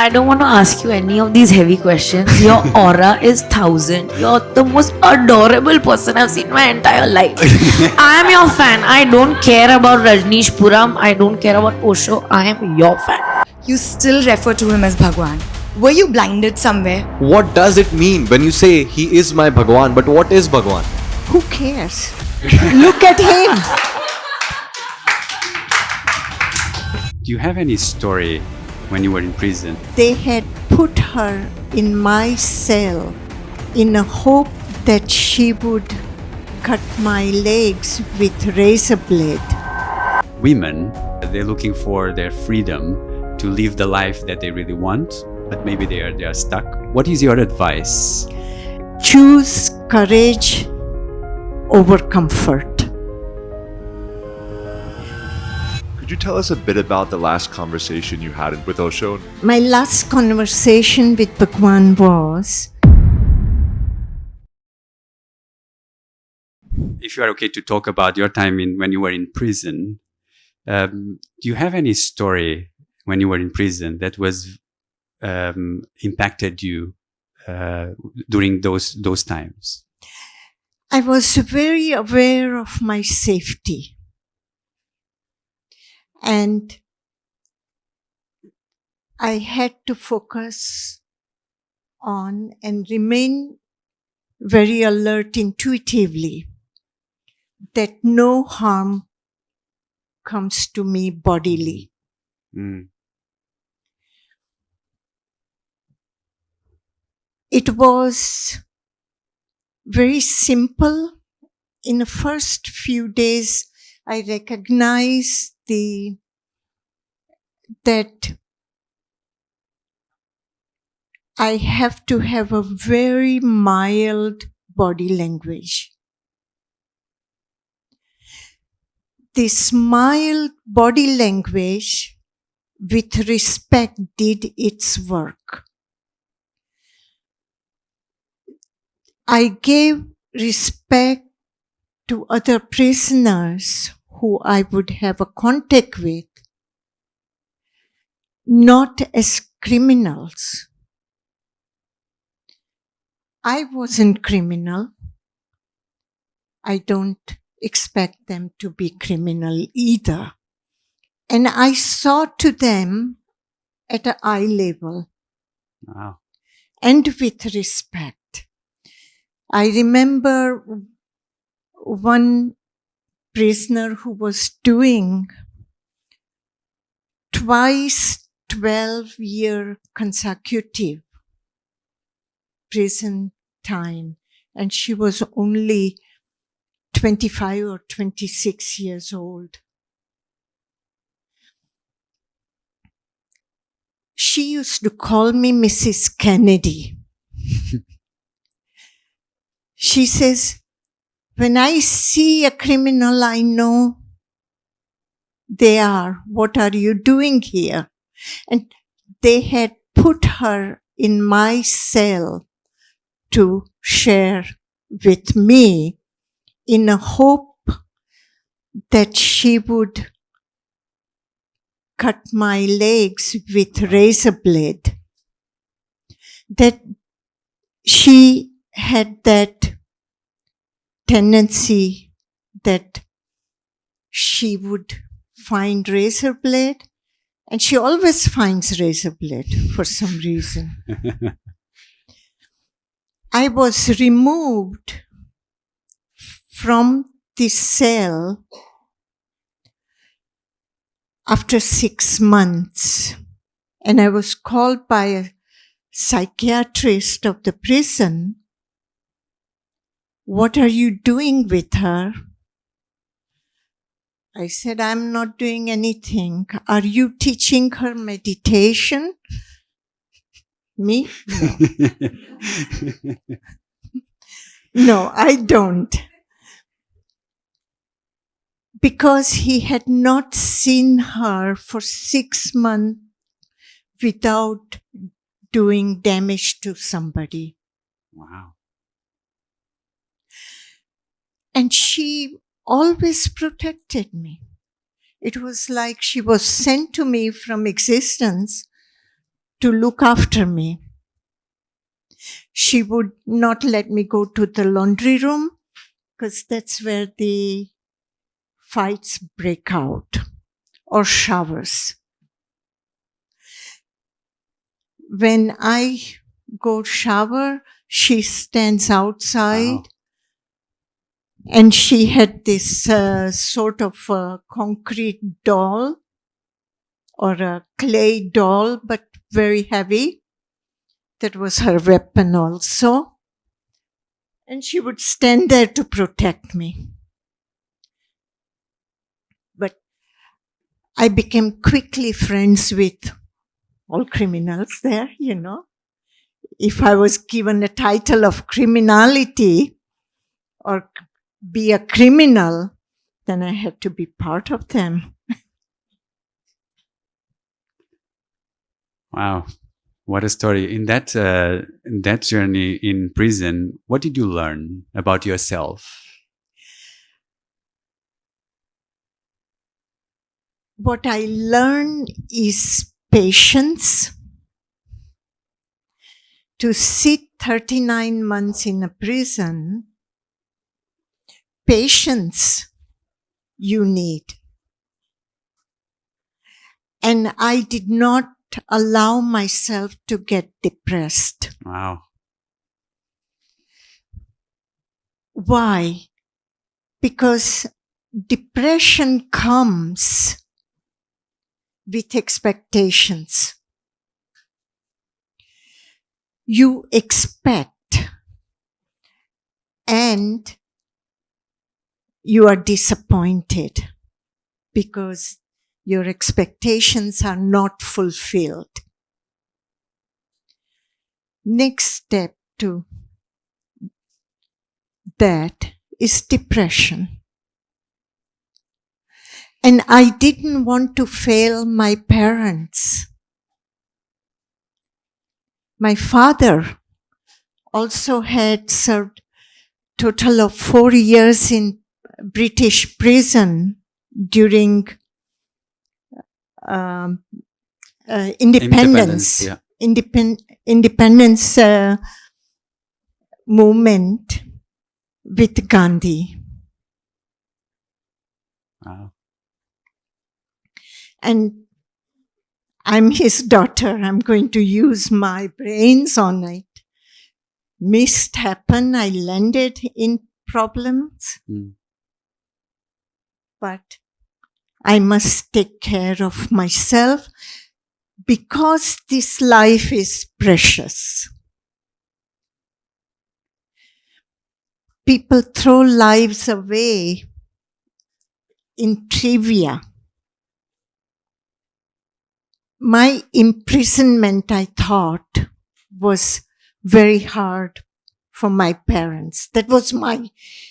I don't want to ask you any of these heavy questions. Your aura is 1,000. You're the most adorable person I've seen my entire life. I am your fan. I don't care about Rajneeshpuram. I don't care about Osho. I am your fan. You still refer to him as Bhagwan. Were you blinded somewhere? What does it mean when you say he is my Bhagwan? But what is Bhagwan? Who cares? Look at him. Do you have any story when you were in prison? They had put her in my cell in a hope that she would cut my legs with razor blade. Women, they're looking for their freedom to live the life that they really want, but maybe they are stuck. What is your advice? Choose courage over comfort. Could you tell us a bit about the last conversation you had with Osho? My last conversation with Bhagwan was, If you are okay to talk about your time when you were in prison, do you have any story when you were in prison that was impacted you during those times? I was very aware of my safety. And I had to focus on and remain very alert intuitively that no harm comes to me bodily. It was very simple. In the first few days, I recognized that I have to have a very mild body language. This mild body language with respect did its work. I gave respect to other prisoners who I would have a contact with, not as criminals. I wasn't criminal. I don't expect them to be criminal either. And I saw to them at an eye level. Wow. And with respect. I remember one prisoner who was doing twice 12-year consecutive prison time, and she was only 25 or 26 years old. She used to call me Mrs. Kennedy. She says, when I see a criminal, I know they are. What are you doing here? And they had put her in my cell to share with me in a hope that she would cut my legs with razor blade. That she had that tendency that she would find razor blade, and she always finds razor blade for some reason. I was removed from the cell after 6 months, and I was called by a psychiatrist of the prison. What are you doing with her? I said, I'm not doing anything. Are you teaching her meditation? Me? No. No, I don't. Because he had not seen her for 6 months without doing damage to somebody. Wow. And she always protected me. It was like she was sent to me from existence to look after me. She would not let me go to the laundry room because that's where the fights break out, or showers. When I go shower, she stands outside. Wow. And she had this sort of concrete doll or a clay doll, but very heavy. That was her weapon also. And she would stand there to protect me. But I became quickly friends with all criminals there, you know. If I was given a title of criminality or be a criminal, then I had to be part of them. Wow. What a story. In that journey in prison, what did you learn about yourself? What I learned is patience. To sit 39 months in a prison, patience you need. And I did not allow myself to get depressed. Wow. Why? Because depression comes with expectations. You expect and you are disappointed because your expectations are not fulfilled. Next step to that is depression. And I didn't want to fail my parents. My father also had served total of 4 years in British prison during independence. Yeah. Independence movement with Gandhi. Wow. And I'm his daughter. I'm going to use my brains on it. Mist happened. I landed in problems. Mm. But I must take care of myself because this life is precious. People throw lives away in trivia. My imprisonment, I thought, was very hard for my parents. That was my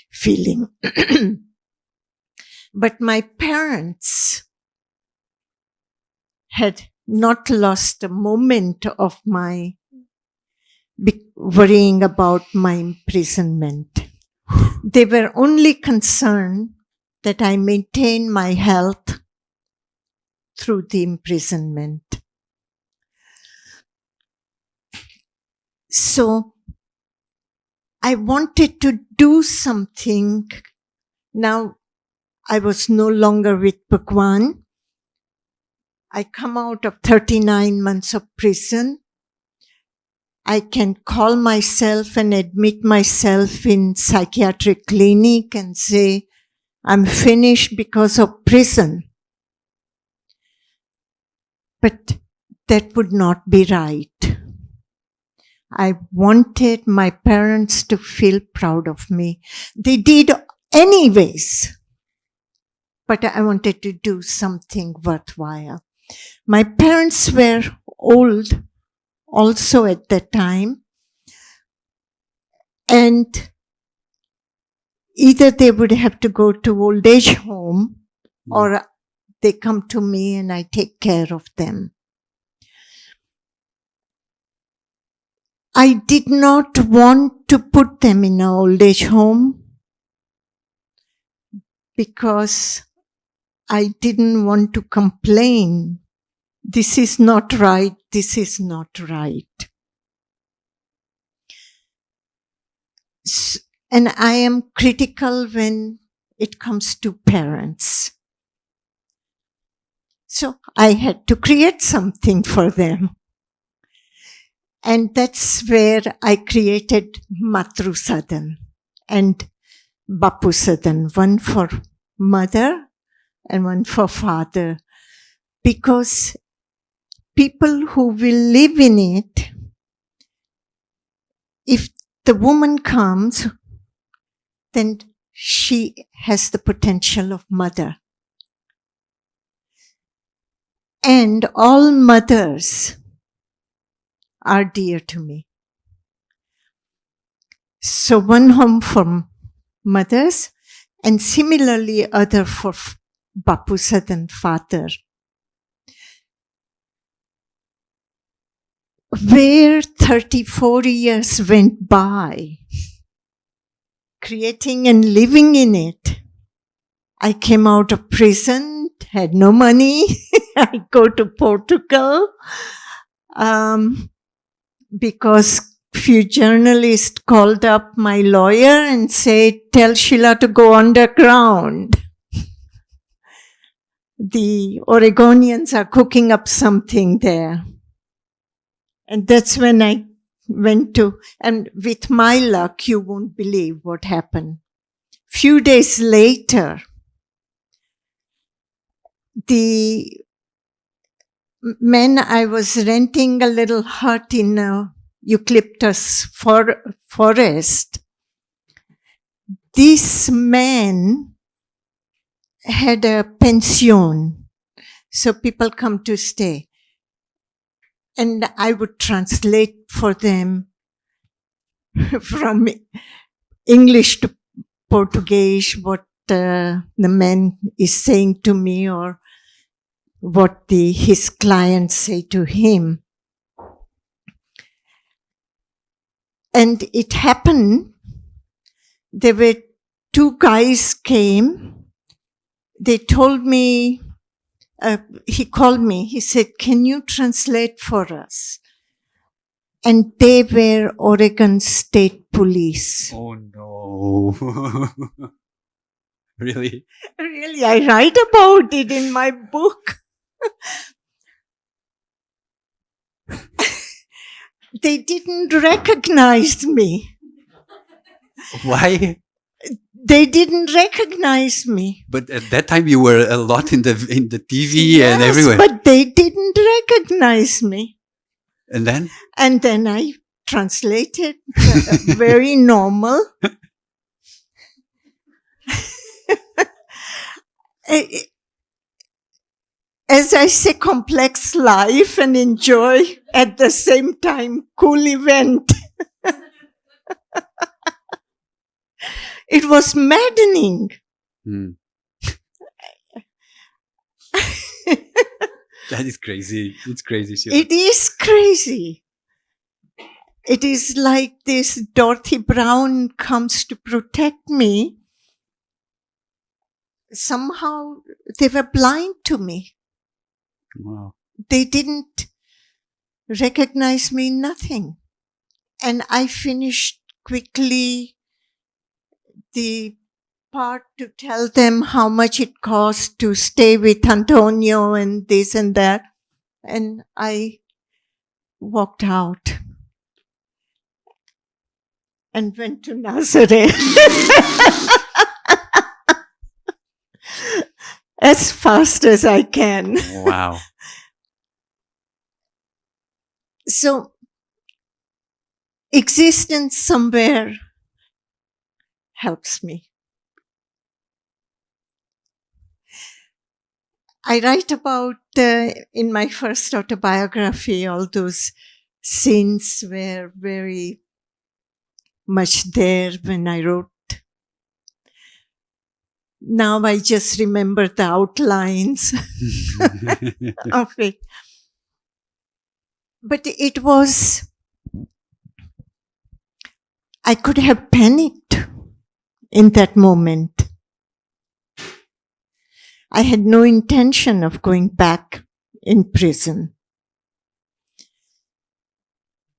feeling. But my parents had not lost a moment of my worrying about my imprisonment. They were only concerned that I maintain my health through the imprisonment. So I wanted to do something. Now I was no longer with Bhagwan. I come out of 39 months of prison. I can call myself and admit myself in psychiatric clinic and say, I'm finished because of prison. But that would not be right. I wanted my parents to feel proud of me. They did anyways. But I wanted to do something worthwhile. My parents were old also at that time. And either they would have to go to old age home or they come to me and I take care of them. I did not want to put them in an old age home because I didn't want to complain this is not right, this is not right. And I am critical when it comes to parents. So I had to create something for them. And that's where I created Matus Sadan and Bapu Sadan, one for mother and one for father. Because people who will live in it, if the woman comes, then she has the potential of mother. And all mothers are dear to me. So one home for mothers and similarly other for Bapu Sadan, father. Where 34 years went by, creating and living in it. I came out of prison, had no money. I go to Portugal because few journalists called up my lawyer and said, tell Sheela to go underground. The Oregonians are cooking up something there. And that's when I went to, and with my luck, you won't believe what happened. Few days later, the man, I was renting a little hut in a eucalyptus forest. This man had a pension, so people come to stay. And I would translate for them from English to Portuguese what the man is saying to me or what his clients say to him. And it happened, there were two guys came, they told me, he called me, he said, can you translate for us? And they were Oregon State Police. Oh no. Really? Really, I write about it in my book. They didn't recognize me. Why? They didn't recognize me. But at that time you were a lot in the TV and Yes, everywhere. but they didn't recognize me. And then? And then I translated very normal. As I say, complex life and enjoy at the same time cool event. It was maddening. That is crazy. It's crazy. Sheila. It is crazy. It is like this Dorothy Brown comes to protect me. Somehow they were blind to me. Wow. They didn't recognize me, nothing. And I finished quickly the part to tell them how much it cost to stay with Antonio and this and that. And I walked out and went to Nazareth. As fast as I can. Wow. So, existence somewhere helps me. I write about, in my first autobiography, all those scenes were very much there when I wrote. Now I just remember the outlines of it. But it was, I could have panicked in that moment. I had no intention of going back in prison.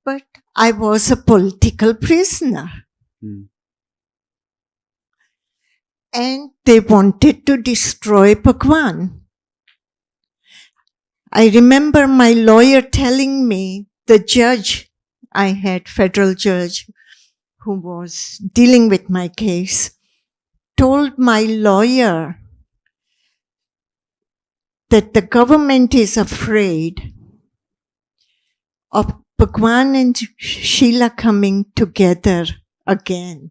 But I was a political prisoner. Mm. And they wanted to destroy Bhagwan. I remember my lawyer telling me, the judge, I had federal judge who was dealing with my case, told my lawyer that the government is afraid of Bhagwan and Sheela coming together again.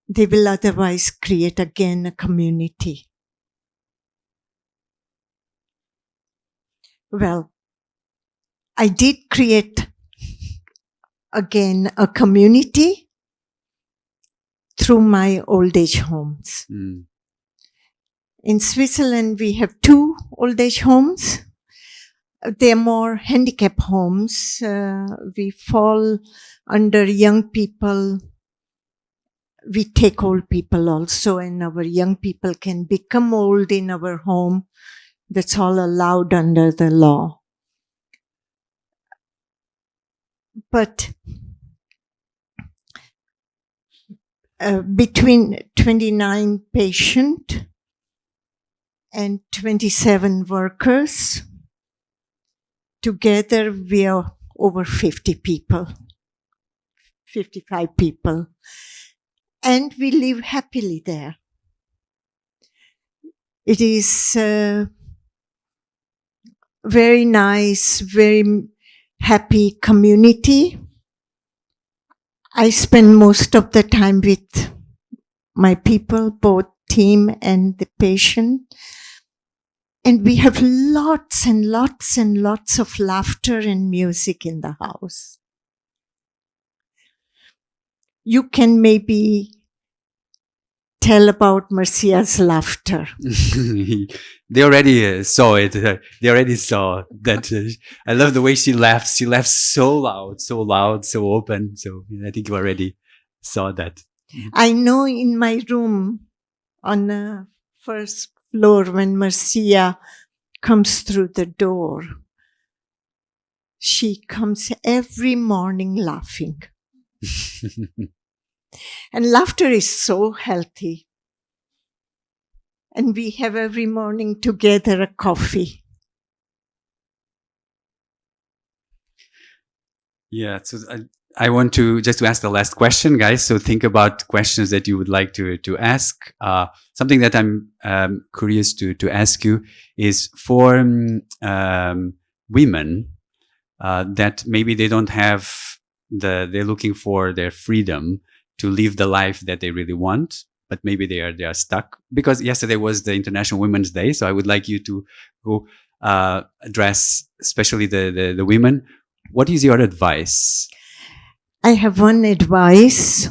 They will otherwise create again a community. Well, I did create again a community through my old age homes. Mm. In Switzerland, we have 2 old age homes. They're more handicap homes. We fall under young people. We take old people also, and our young people can become old in our home. That's all allowed under the law. But between 29 patients and 27 workers, together we are over 50 people, 55 people. And we live happily there. It is very nice, very happy community. I spend most of the time with my people, both team and the patient. And we have lots and lots and lots of laughter and music in the house. You can maybe tell about Marcia's laughter. They already saw it. They already saw that. I love the way she laughs. She laughs so loud, so open. So I think you already saw that. I know in my room on the first floor when Marcia comes through the door, she comes every morning laughing. And laughter is so healthy. And we have every morning together a coffee. Yeah. So I want to just to ask the last question, guys. So think about questions that you would like to ask. Something that I'm curious to ask you is for women that maybe they don't have they're looking for their freedom to live the life that they really want, but maybe they are stuck because yesterday was the International Women's Day. So I would like you to go address especially the women. What is your advice? I have one advice.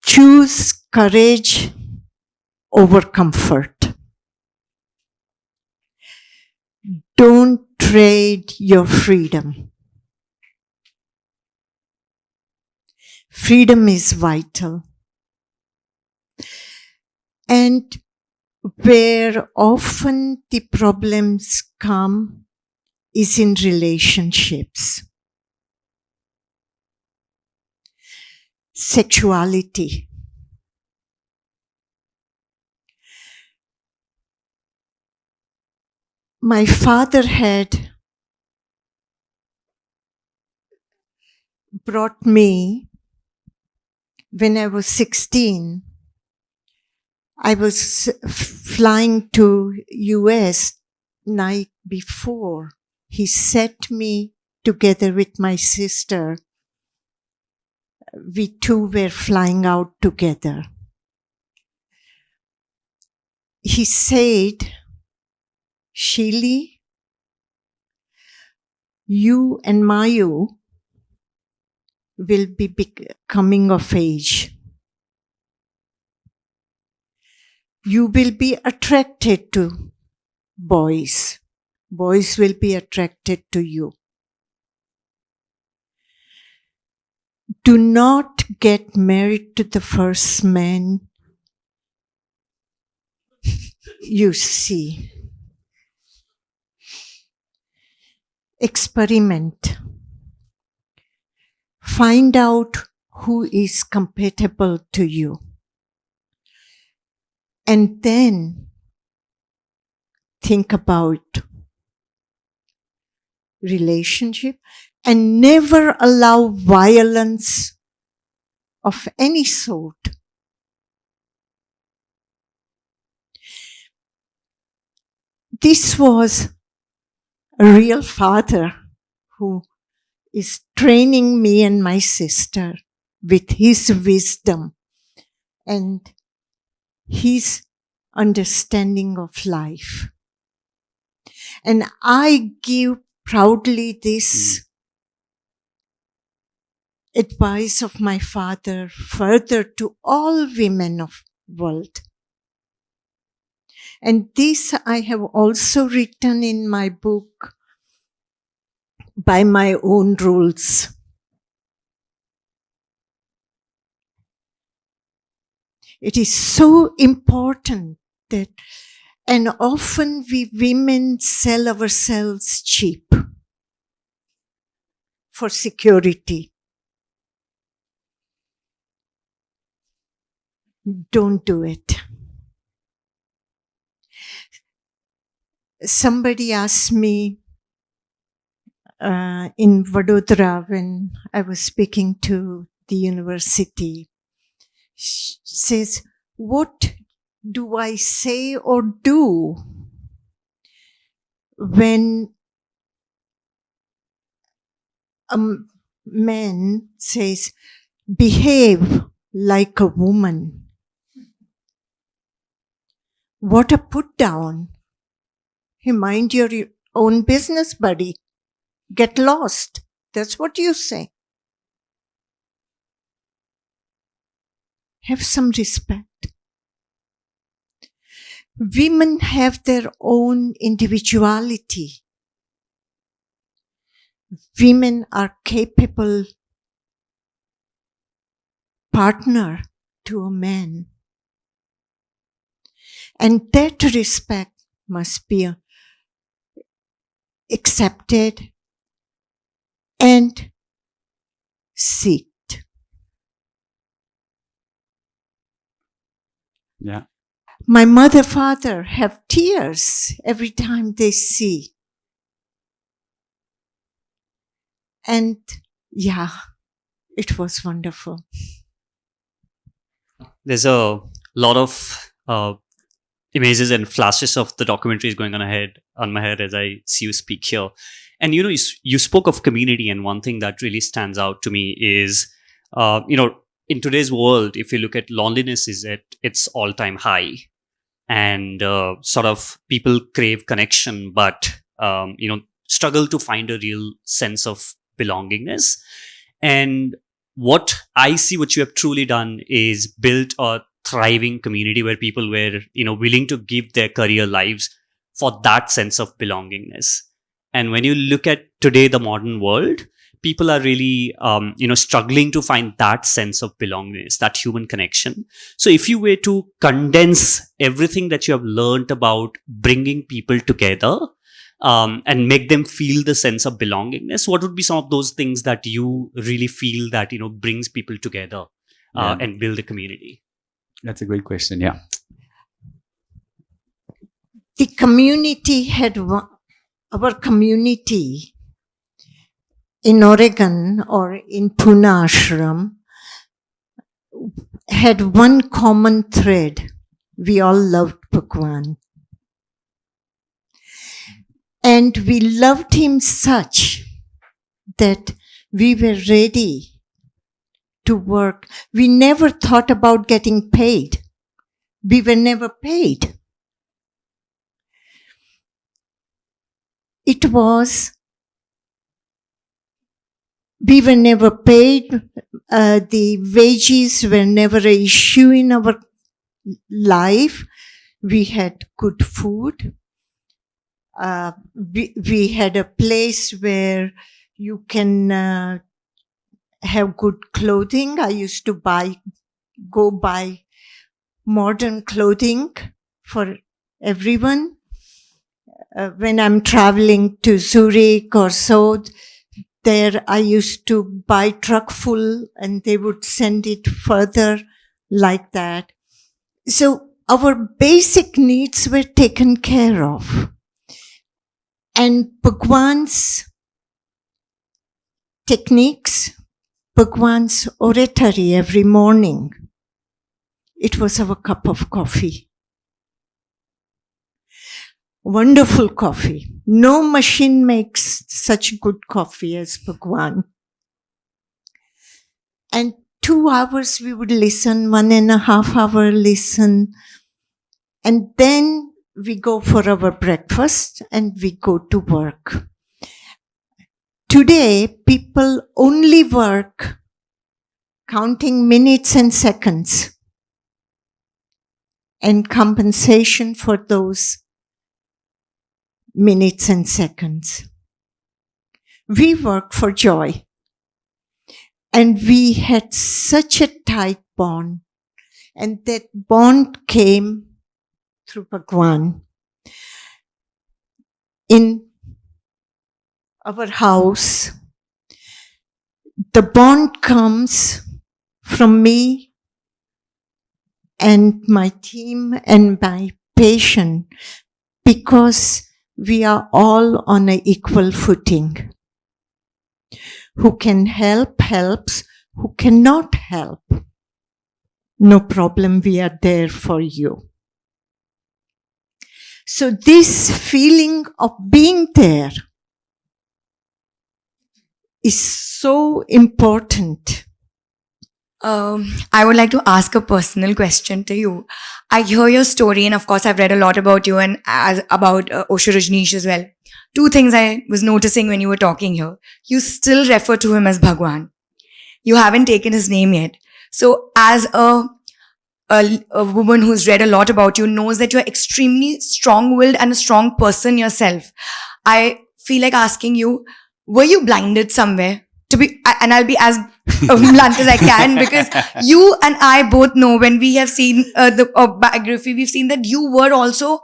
Choose courage over comfort. Don't trade your freedom. Freedom is vital. And where often the problems come is in relationships. Sexuality. My father had brought me when I was 16. I was flying to US night before. He set me together with my sister. We two were flying out together. He said, Sheely, you and Mayu will be coming of age. You will be attracted to boys. Boys will be attracted to you. Do not get married to the first man you see. Experiment. Find out who is compatible to you. And then think about relationship and never allow violence of any sort. This was a real father who is training me and my sister with his wisdom and his understanding of life. And I give proudly this advice of my father further to all women of world. And this I have also written in my book by my own rules. It is so important that, and often we women sell ourselves cheap for security. Don't do it. Somebody asked me in Baroda when I was speaking to the university, says, what do I say or do when a man says, behave like a woman? What a put down. Hey, mind your own business, buddy. Get lost. That's what you say. Have some respect. Women have their own individuality. Women are capable partner to a man. And that respect must be accepted and sought. Yeah. My mother, father have tears every time they see. And yeah, it was wonderful. There's a lot of images and flashes of the documentaries going on my head as I see you speak here. And you spoke of community, and one thing that really stands out to me is in today's world, if you look at loneliness is at its all-time high, and sort of people crave connection, but struggle to find a real sense of belongingness. And what I see, what you have truly done, is built a thriving community where people were willing to give their career lives for that sense of belongingness. And when you look at today, the modern world, people are really, struggling to find that sense of belongingness, that human connection. So if you were to condense everything that you have learned about bringing people together and make them feel the sense of belongingness, what would be some of those things that you really feel that, brings people together and build a community? That's a great question. Yeah. The community had our community in Oregon or in Pune Ashram had one common thread. We all loved Bhagwan. And we loved him such that we were ready to work. We never thought about getting paid. We were never paid. We were never paid. The wages were never an issue in our life. We had good food. We had a place where you can have good clothing. I used to go buy modern clothing for everyone. When I'm traveling to Zurich or so, there I used to buy truck full and they would send it further like that. So our basic needs were taken care of. And Bhagwan's techniques, Bhagwan's oratory every morning, it was our cup of coffee. Wonderful coffee. No machine makes such good coffee as Bhagwan. And 2 hours we would listen, 1.5 hour listen. And then we go for our breakfast and we go to work. Today, people only work counting minutes and seconds and compensation for those minutes and seconds. We work for joy. And we had such a tight bond. And that bond came through Bhagwan. In our house, the bond comes from me and my team and my patient because we are all on an equal footing. Who can help, helps. Who cannot help, no problem, we are there for you. So this feeling of being there is so important. I would like to ask a personal question to you. I hear your story, and of course, I've read a lot about you and about Osho Rajneesh as well. 2 things I was noticing when you were talking here. You still refer to him as Bhagwan. You haven't taken his name yet. So, as a woman who's read a lot about you, knows that you're extremely strong-willed and a strong person yourself. I feel like asking you, were you blinded somewhere? And I'll be as blunt as I can, because you and I both know, when we have seen the biography, we've seen that you were also,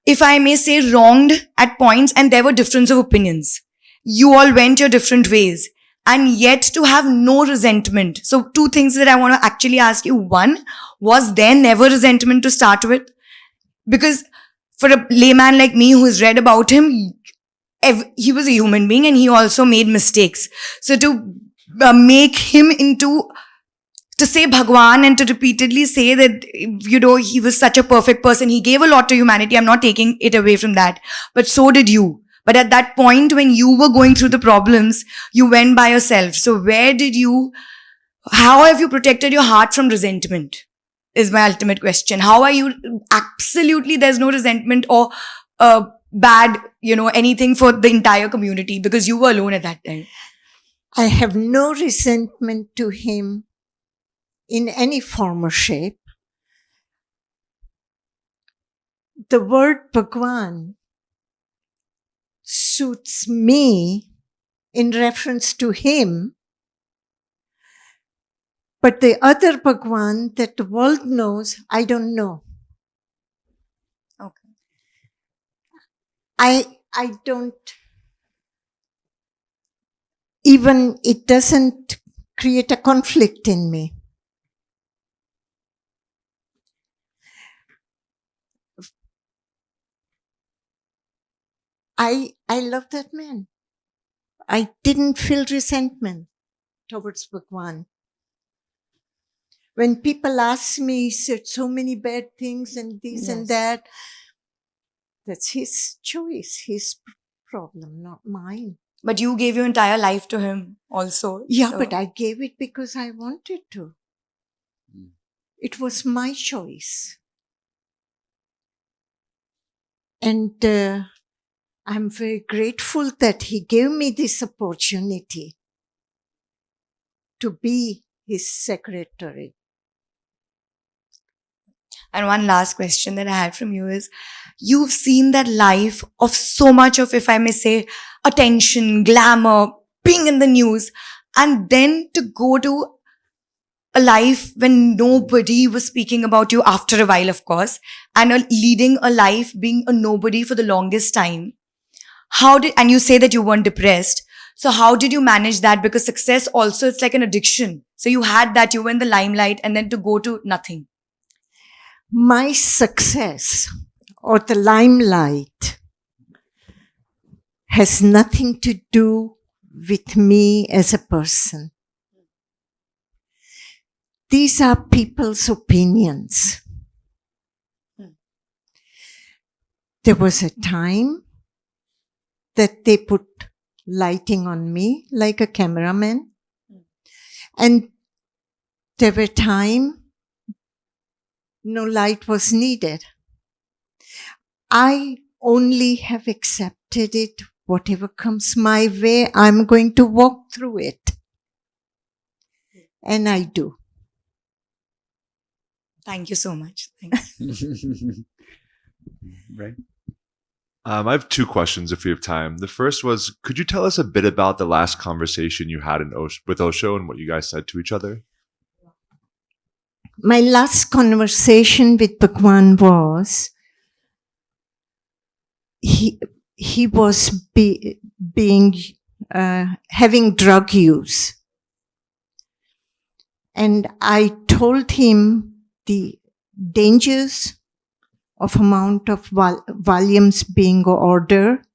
if I may say, wronged at points, and there were difference of opinions. You all went your different ways, and yet to have no resentment. So 2 things that I want to actually ask you. 1, was there never resentment to start with? Because for a layman like me who's read about him, he was a human being and he also made mistakes. So to make him into, to say Bhagwan and to repeatedly say that, he was such a perfect person. He gave a lot to humanity. I'm not taking it away from that. But so did you. But at that point when you were going through the problems, you went by yourself. So how have you protected your heart from resentment? Is my ultimate question. How are you, absolutely there's no resentment or bad, anything for the entire community, because you were alone at that time? I have no resentment to him in any form or shape. The word Bhagwan suits me in reference to him, but the other Bhagwan that the world knows, I don't know. Okay. I don't, even it doesn't create a conflict in me. I love that man. I didn't feel resentment towards Bhagwan. When people ask me, he said so many bad things and this and that, that's his choice, his problem, not mine. But you gave your entire life to him also. Yeah, so. but I gave it because I wanted to. It was my choice. And I'm very grateful that he gave me this opportunity to be his secretary. And one last question that I had from you is, you've seen that life of so much of, if I may say, attention, glamour, being in the news, and then to go to a life when nobody was speaking about you after a while, of course, and leading a life being a nobody for the longest time. And you say that you weren't depressed. So how did you manage that? Because success also, it's like an addiction. So you had that, you were in the limelight, and then to go to nothing. My success or the limelight has nothing to do with me as a person. These are people's opinions. There was a time that they put lighting on me like a cameraman. And there were times no light was needed. I only have accepted it. Whatever comes my way, I'm going to walk through it. And I do. Thank you so much. Thanks. Right. I have two questions if we have time. The first was, could you tell us a bit about the last conversation you had with Osho and what you guys said to each other? My last conversation with Bhagwan was, he was having drug use. And I told him the dangers of amount of volumes being ordered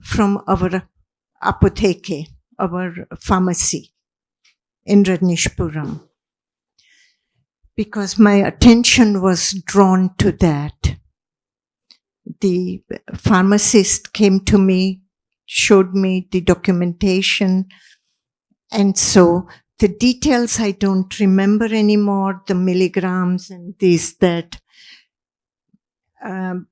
from our apotheke, our pharmacy in Rajneeshpuram. Because my attention was drawn to that. The pharmacist came to me, showed me the documentation, and so the details I don't remember anymore, the milligrams and this, that. And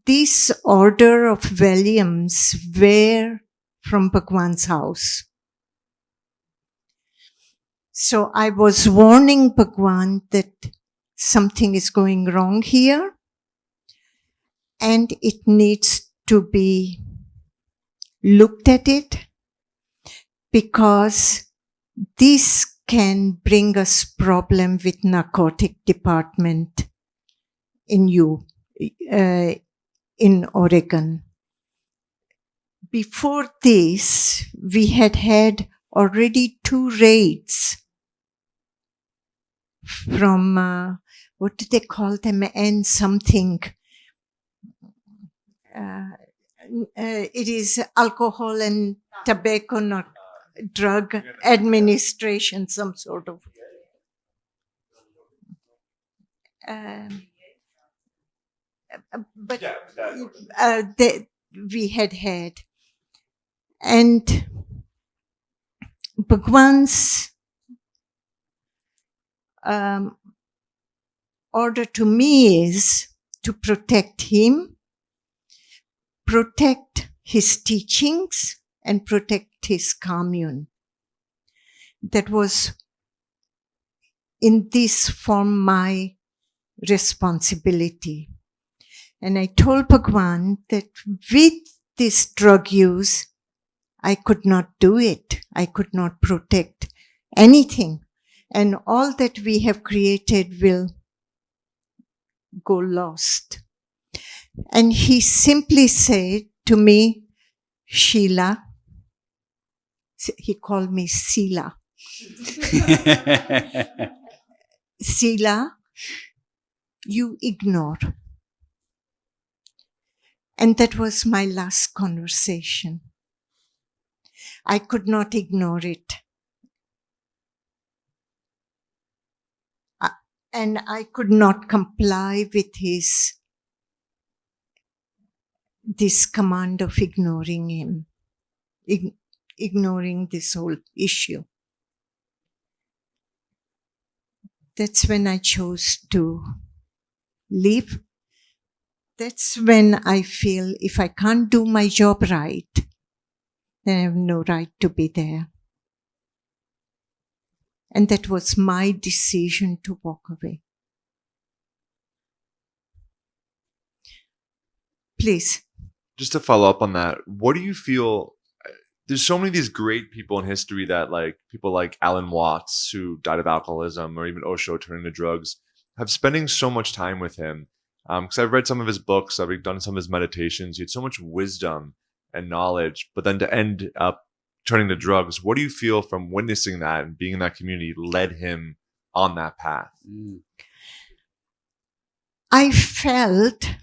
this order of volumes were from Bhagwan's house. So I was warning Bhagwan that something is going wrong here and it needs to be looked at it, because this can bring us problem with narcotic department in Oregon. Before this, we had already 2 raids from, what do they call them? And something. It is alcohol and tobacco, drug administration, some sort of. But we had. And Bhagwan's order to me is to protect him, protect his teachings, and protect his commune. That was in this form my responsibility. And I told Bhagwan that with this drug use, I could not do it. I could not protect anything. And all that we have created will go lost. And he simply said to me, Sheela, he called me Sheela. Sheela, you ignore. And that was my last conversation. I could not ignore it. And I could not comply with this command of ignoring him, ignoring this whole issue. That's when I chose to leave. That's when I feel if I can't do my job right, then I have no right to be there. And that was my decision to walk away. Please. Just to follow up on that, what do you feel, there's so many of these great people in history that, like people like Alan Watts, who died of alcoholism, or even Osho turning to drugs, have spending so much time with him. Because I've read some of his books, I've done some of his meditations. He had so much wisdom and knowledge, but then to end up turning to drugs, what do you feel from witnessing that and being in that community led him on that path? I felt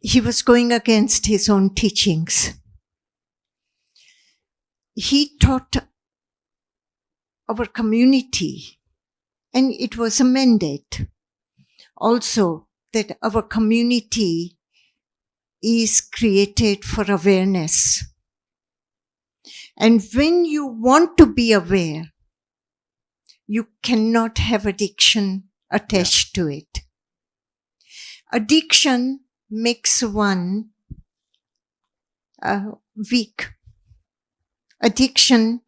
he was going against his own teachings. He taught our community, and it was a mandate also, that our community is created for awareness. And when you want to be aware, you cannot have addiction attached to it. Addiction makes one weak. Addiction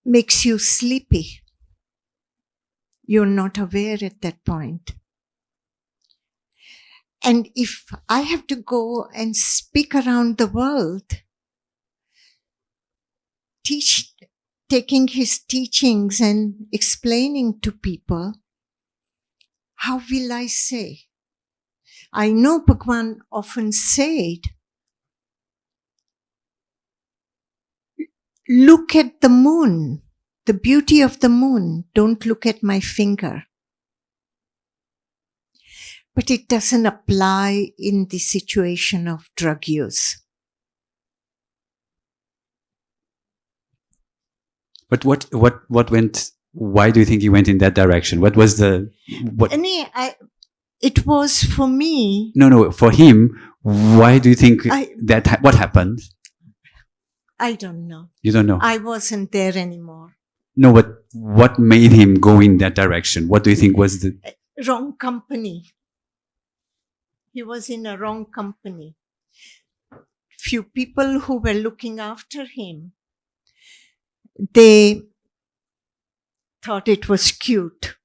makes you sleepy. You're not aware at that point. And if I have to go and speak around the world, taking his teachings and explaining to people, how will I say? I know Bhagwan often said, look at the moon, the beauty of the moon. Don't look at my finger. But it doesn't apply in the situation of drug use. But what went? Why do you think he went in that direction? What was the what? It was for me. No, for him. Why do you think what happened? I don't know. You don't know. I wasn't there anymore. No, but what made him go in that direction? What do you think was the wrong company? He was in a wrong company. Few people who were looking after him, they thought it was cute.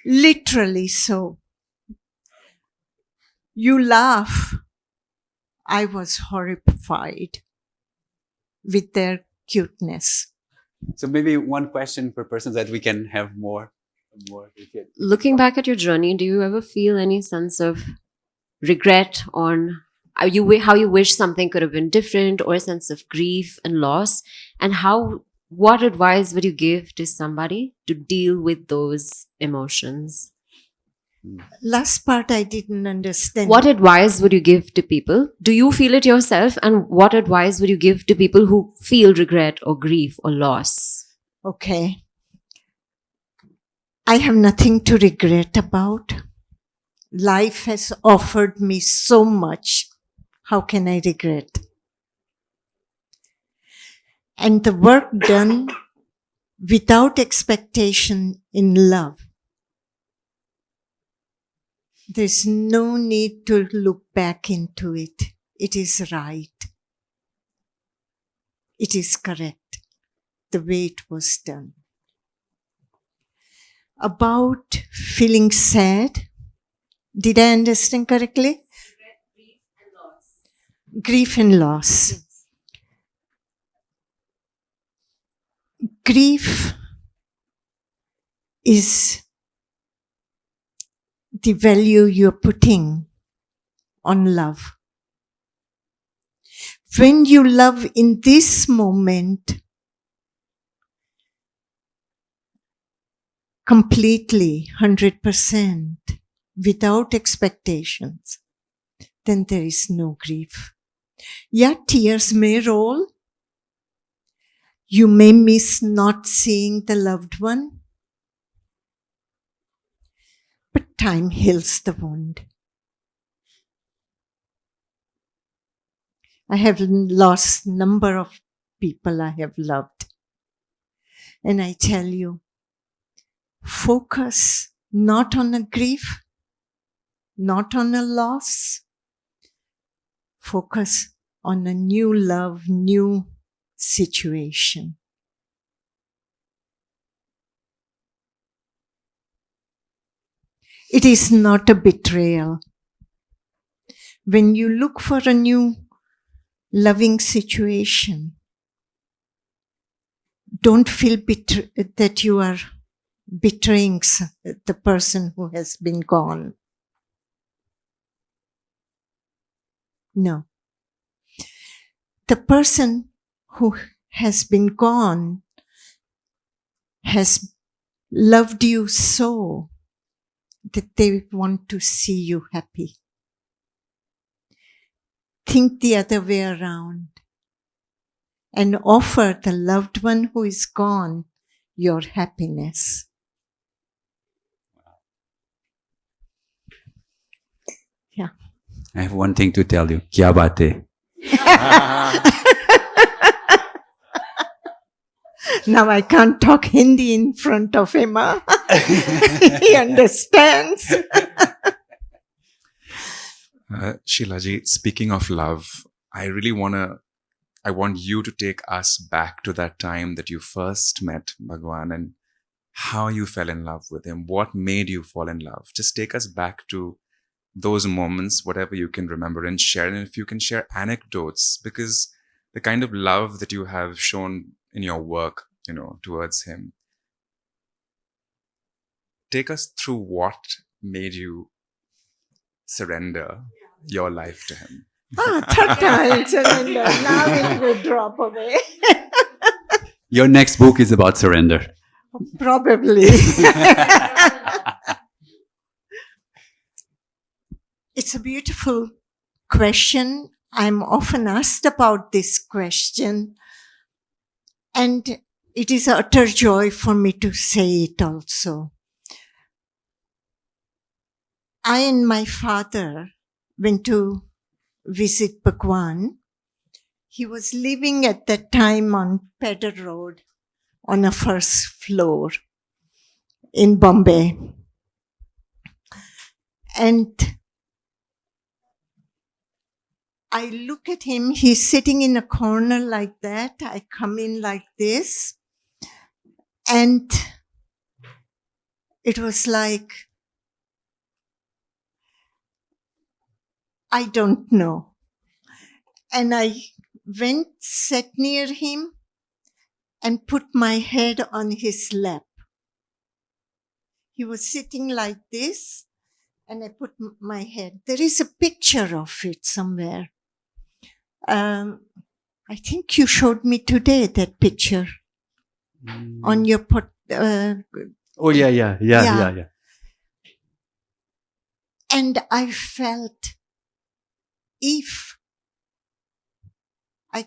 Literally so. You laugh. I was horrified with their cuteness. So maybe one question per person that we can have more. Looking back at your journey, do you ever feel any sense of regret on how you wish something could have been different, or a sense of grief and loss? And what advice would you give to somebody to deal with those emotions? Last part I didn't understand. What advice would you give to people? Do you feel it yourself? And what advice would you give to people who feel regret or grief or loss? Okay. I have nothing to regret about. Life has offered me so much. How can I regret? And the work done without expectation in love. There's no need to look back into it. It is right. It is correct, the way it was done. About feeling sad, did I understand correctly? Grief and loss. Yes. Grief is the value you're putting on love. When you love in this moment completely, 100%, without expectations, then there is no grief. Yeah, tears may roll. You may miss not seeing the loved one. But time heals the wound. I have lost number of people I have loved. And I tell you, focus not on a grief, not on a loss. Focus on a new love, new situation. It is not a betrayal. when you look for a new loving situation, don't feel that you are betraying the person who has been gone. No. The person who has been gone has loved you so that they want to see you happy. Think the other way around and offer the loved one who is gone your happiness. Yeah. I have one thing to tell you. Kya baat hai? Now I can't talk Hindi in front of Emma. He understands. Sheela ji, speaking of love, I want you to take us back to that time that you first met Bhagwan and how you fell in love with him. What made you fall in love? Just take us back to those moments, whatever you can remember, and share. And if you can share anecdotes, because the kind of love that you have shown in your work, towards him. Take us through what made you surrender your life to him. Third time surrender. Now it will drop away. Your next book is about surrender. Probably. It's a beautiful question. I'm often asked about this question. And it is an utter joy for me to say it also. I and my father went to visit Bhagwan. He was living at that time on Pedder Road on a first floor in Bombay. And I look at him, he's sitting in a corner like that. I come in like this. And it was like, I don't know. And I went, sat near him and put my head on his lap. He was sitting like this and I put my head. There is a picture of it somewhere. I think you showed me today that picture on your Oh, yeah. And I felt if I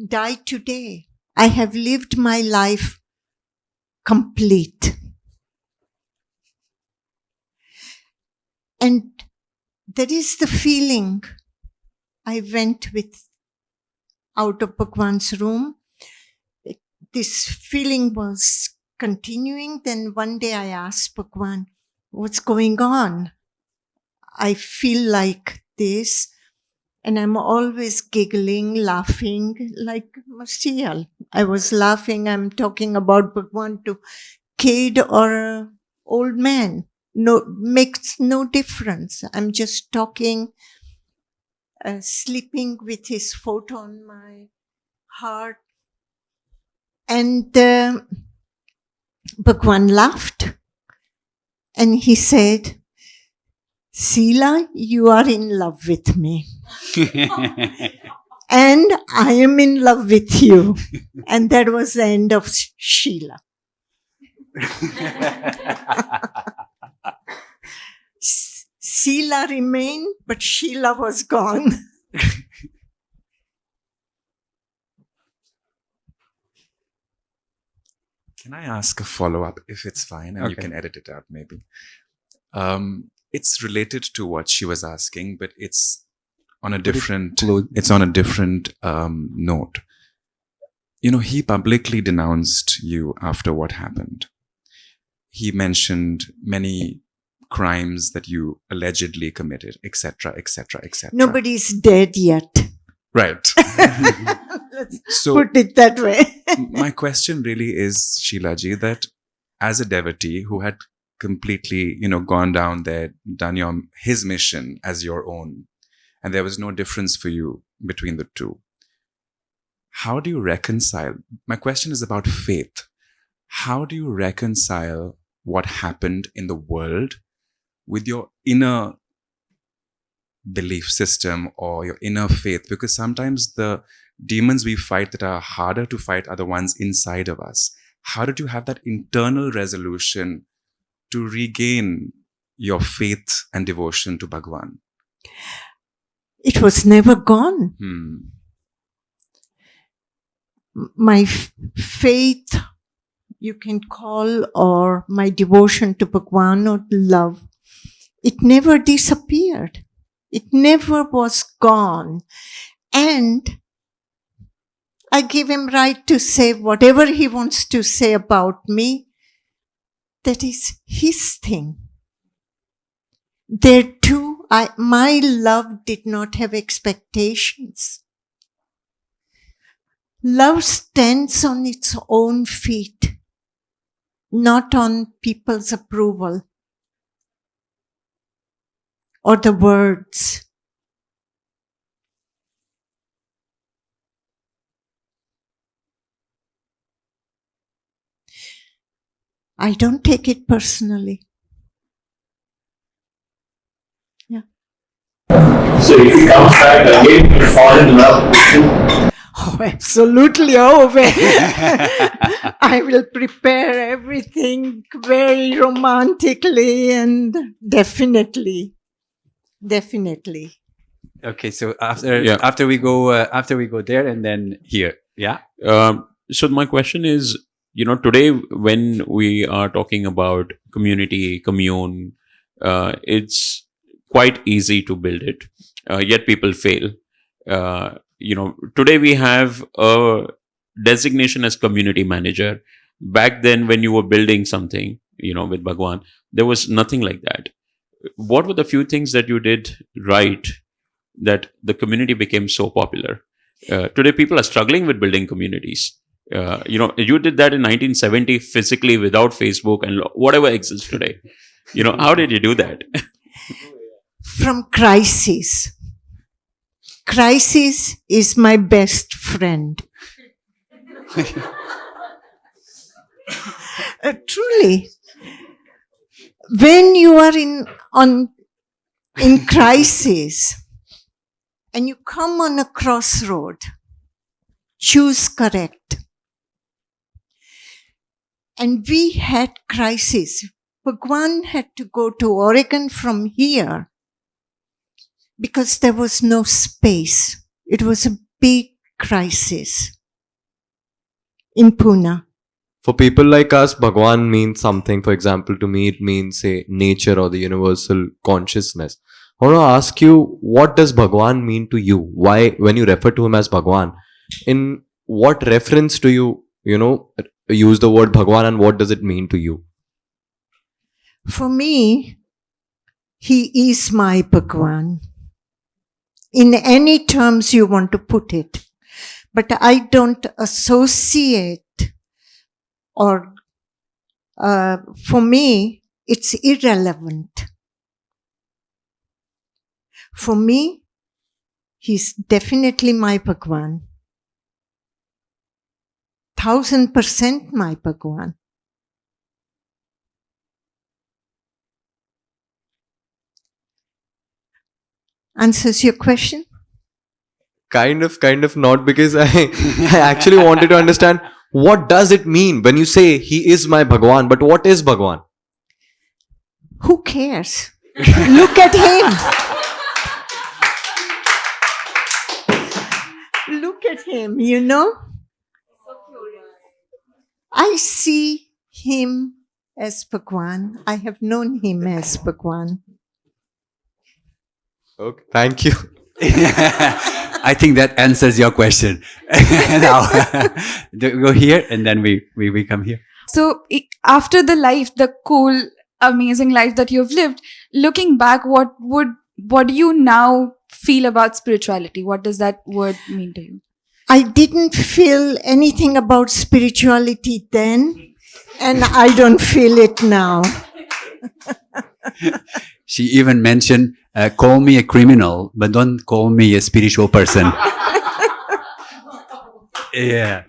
die today, I have lived my life complete. And that is the feeling I went with out of Bhagwan's room. This feeling was continuing. Then one day I asked Bhagwan, what's going on? I feel like this. And I'm always giggling, laughing like Martial. I was laughing. I'm talking about Bhagwan to kid or old man. No, makes no difference. I'm just talking, sleeping with his foot on my heart. And Bhagwan laughed and he said, Sheela, you are in love with me. And I am in love with you. And that was the end of Sheela. Sheela remained, but Sheela was gone. Can I ask a follow-up if it's fine and you can edit it out maybe? It's related to what she was asking, but it's on a different note. He publicly denounced you after what happened. He mentioned many crimes that you allegedly committed, etc., etc., etc. Nobody's dead yet. Right. Let's put it that way. My question really is, Sheela ji, that as a devotee who had completely, gone down there, done his mission as your own, and there was no difference for you between the two. How do you reconcile? My question is about faith. How do you reconcile what happened in the world with your inner belief system or your inner faith? Because sometimes the demons we fight that are harder to fight are the ones inside of us. How did you have that internal resolution to regain your faith and devotion to Bhagwan? It was never gone. My faith, you can call, or my devotion to Bhagwan or love, it never disappeared. It never was gone. And I give him right to say whatever he wants to say about me. That is his thing. There too, my love did not have expectations. Love stands on its own feet, not on people's approval or the words. I don't take it personally. Yeah. So if you come back again, you fall in love with you. Oh, absolutely. Oh, I will prepare everything very romantically and definitely. Okay, so after we go there and then here, yeah. So my question is, today when we are talking about community, commune, it's quite easy to build it, yet people fail. Today we have a designation as community manager. Back then, when you were building something, with Bhagwan, there was nothing like that. What were the few things that you did right that the community became so popular? Today, people are struggling with building communities. You did that in 1970 physically without Facebook and whatever exists today. How did you do that? From crisis. Crisis is my best friend. Truly. When you are in crisis and you come on a crossroad, choose correct. And we had crisis. Bhagwan had to go to Oregon from here because there was no space. It was a big crisis in Pune. For people like us, Bhagwan means something. For example, to me, it means, say, nature or the universal consciousness. I want to ask you, what does Bhagwan mean to you? Why, when you refer to him as Bhagwan, in what reference do you, use the word Bhagwan, and what does it mean to you? For me, he is my Bhagwan. In any terms you want to put it. But I don't associate, or for me, it's irrelevant. For me, he's definitely my Bhagwan. 1000% my Bhagwan. Answers your question? Kind of not, because I actually wanted to understand, what does it mean when you say he is my Bhagwan, but what is Bhagwan? Who cares? Look at him. Look at him, I see him as Bhagwan. I have known him as Bhagwan. Okay, thank you. I think that answers your question. Now, go here and then we come here. So after the life, the cool, amazing life that you've lived, looking back, what do you now feel about spirituality? What does that word mean to you? I didn't feel anything about spirituality then, and I don't feel it now. She even mentioned Call me a criminal, but don't call me a spiritual person. Yeah.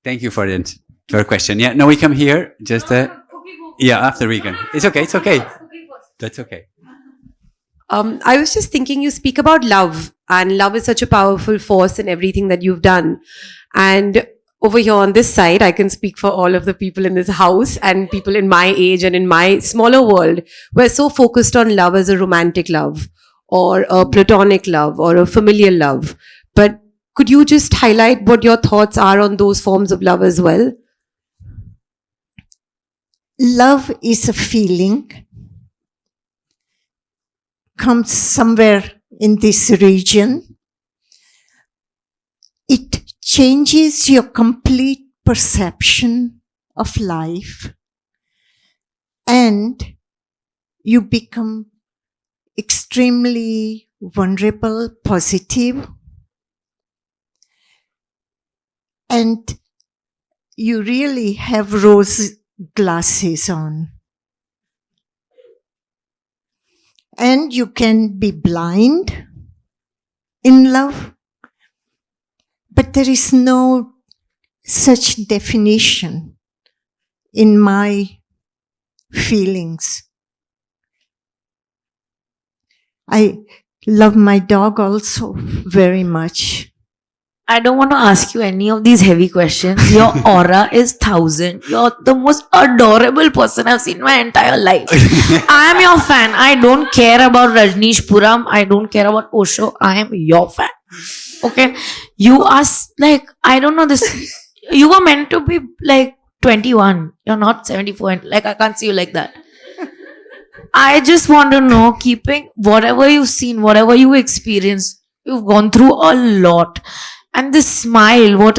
Thank you for your question. Yeah, no, we come here just yeah, after we can. It's okay. It's okay. That's okay. I was just thinking, you speak about love, and love is such a powerful force in everything that you've done. And over here on this side, I can speak for all of the people in this house and people in my age and in my smaller world. We're so focused on love as a romantic love, or a platonic love, or a familial love. But could you just highlight what your thoughts are on those forms of love as well? Love is a feeling, comes somewhere in this region. It changes your complete perception of life, and you become extremely vulnerable, positive, and you really have rose glasses on. And you can be blind in love, but there is no such definition in my feelings. I love my dog also very much. I don't want to ask you any of these heavy questions. Your aura is 1,000. You're the most adorable person I've seen in my entire life. I am your fan. I don't care about Rajneeshpuram. I don't care about Osho. I am your fan. Okay? You are like, I don't know this. You were meant to be like 21. You're not 74. And like, I can't see you like that. I just want to know, keeping whatever you've seen, whatever you experienced, you've gone through a lot. And this smile,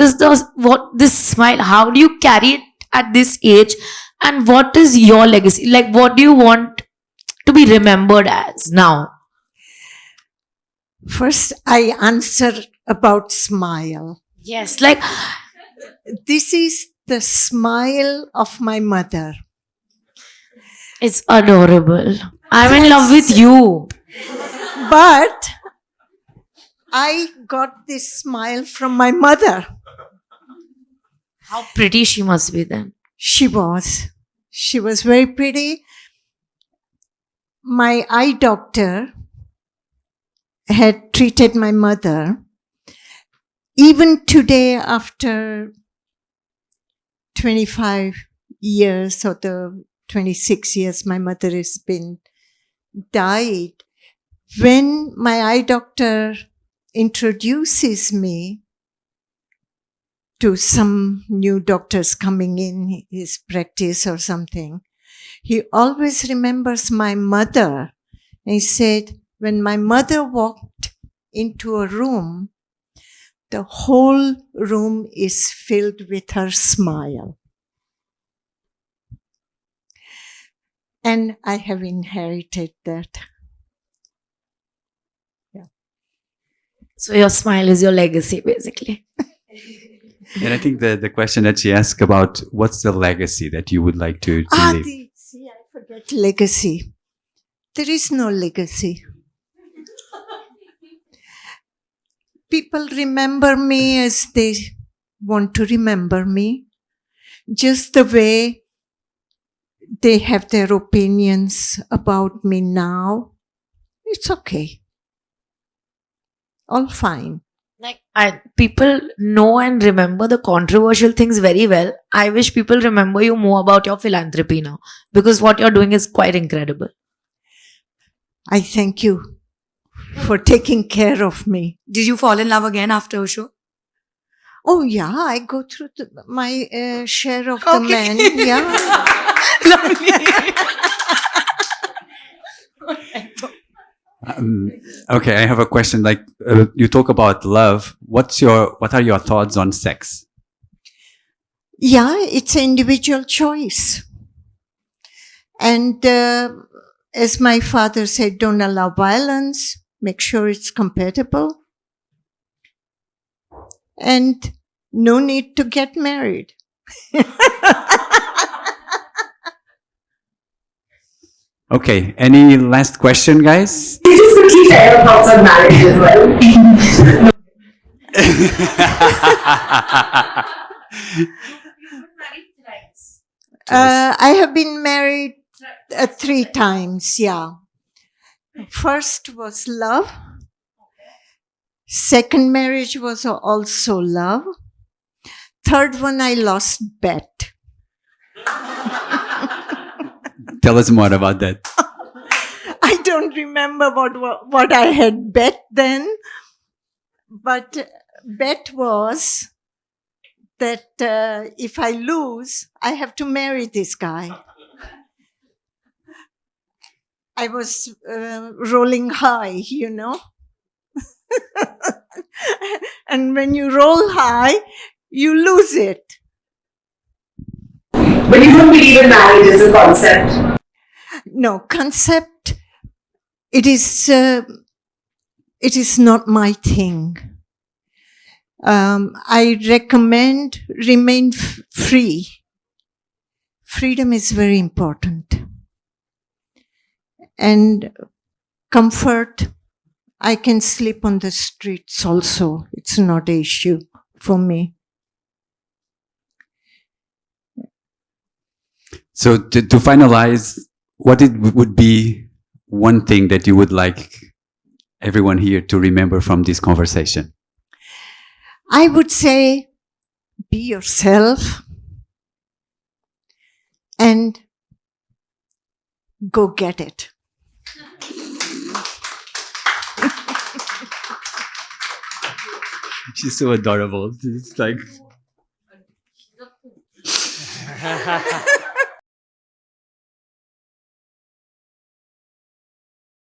this smile, how do you carry it at this age? And what is your legacy? Like, what do you want to be remembered as now? First, I answer about smile. Yes, like, this is the smile of my mother. It's adorable. I'm in love with you. But I got this smile from my mother. How pretty she must be then. She was. She was very pretty. My eye doctor had treated my mother. Even today, after 25 years or the 26 years my mother has been died, when my eye doctor introduces me to some new doctors coming in his practice or something, he always remembers my mother. And he said, when my mother walked into a room, the whole room is filled with her smile. And I have inherited that. Yeah. So your smile is your legacy, basically. And I think the question that she asked about what's the legacy that you would like to leave? See, I forget legacy. There is no legacy. People remember me as they want to remember me, just the way they have their opinions about me now. It's okay. All fine. Like, people know and remember the controversial things very well. I wish people remember you more about your philanthropy now, because what you're doing is quite incredible. I thank you for taking care of me. Did you fall in love again after Osho? Oh yeah, I go through my share of the men. Yeah. Okay, I have a question. Like you talk about love. What are your thoughts on sex? Yeah, it's an individual choice. And as my father said, don't allow violence. Make sure it's compatible. And no need to get married. Okay, any last question, guys? You just quickly share your thoughts on marriage as well. I have been married 3 times, yeah. First was love. Second marriage was also love. Third one, I lost bet. Tell us more about that. I don't remember what I had bet then, but bet was that if I lose, I have to marry this guy. I was rolling high, you know. And when you roll high, you lose it. But you don't believe in marriage as a concept. No, concept, it is not my thing. I recommend remain free. Freedom is very important. And comfort, I can sleep on the streets also. It's not an issue for me. So to finalize, what would be one thing that you would like everyone here to remember from this conversation? I would say be yourself and go get it. She's so adorable. It's like